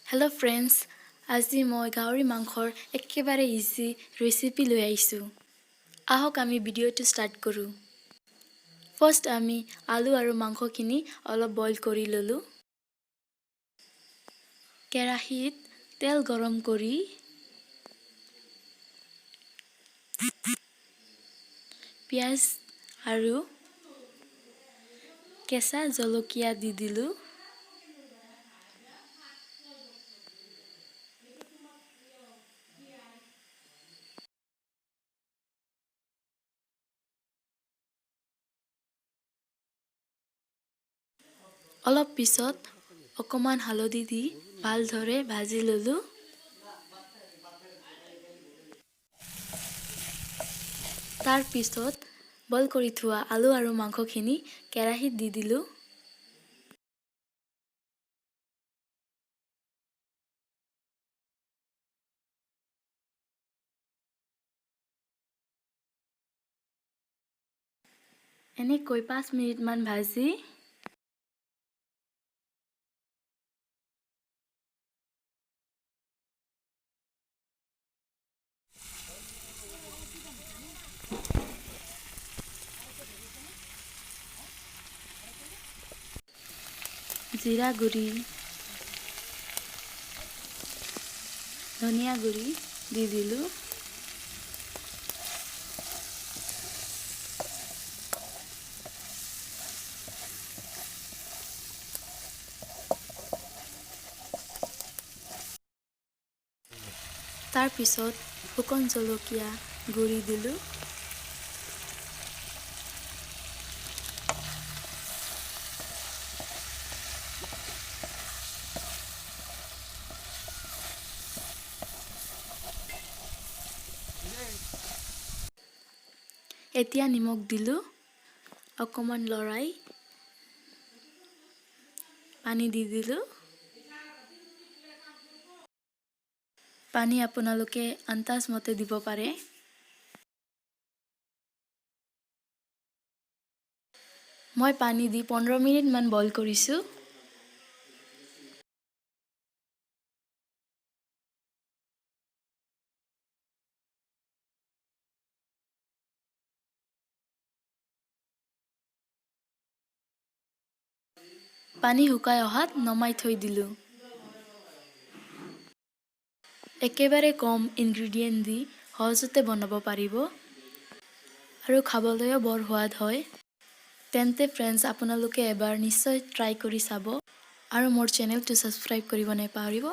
Hello friends, আজি মই গাহৰি মাংসৰ একেবাৰে ইজি ৰেচিপি লৈ আহিছোঁ। আহক আমি ভিডিঅ'টো ষ্টাৰ্ট কৰোঁ। ফাৰ্ষ্ট আমি আলু আৰু মাংসখিনি অলপ বইল কৰি ললোঁ। কেৰাহীত তেল গৰম কৰি পিঁয়াজ আৰু কেঁচা জলকীয়া দি দিলোঁ। অলপ পিছত অকমান হালধি দি ভালদৰে ভাজি ললোঁ। তাৰ পিছত বইল কৰি থোৱা আলু আৰু মাংসখিনি কেৰাহীত দি দিলোঁ। এনেকৈ 5 মিনিটমান ভাজি জিৰা গুড়ি, ধনিয়া গুড়ি দি দিলোঁ। তাৰ পিছত শুকান জলকীয়া গুড়ি দিলোঁ। এতিয়া নিমখ দিলোঁ। অকমান লৰাই পানী দি দিলোঁ। পানী আপোনালোকে আন্দাজ মতে দিব পাৰে। মই পানী দি 15 মিনিটমান বইল কৰিছোঁ। পানী শুকাই অহাত নমাই থৈ দিলোঁ। একেবাৰে কম ইনগ্ৰেডিয়েণ্ট দি সহজতে বনাব পাৰিব আৰু খাবলৈও বৰ সোৱাদ হয়। তেন্তে ফ্ৰেণ্ডছ, আপোনালোকে এবাৰ নিশ্চয় ট্ৰাই কৰি চাব আৰু মোৰ চেনেলটো ছাবস্ক্ৰাইব কৰিব নাপাহৰিব।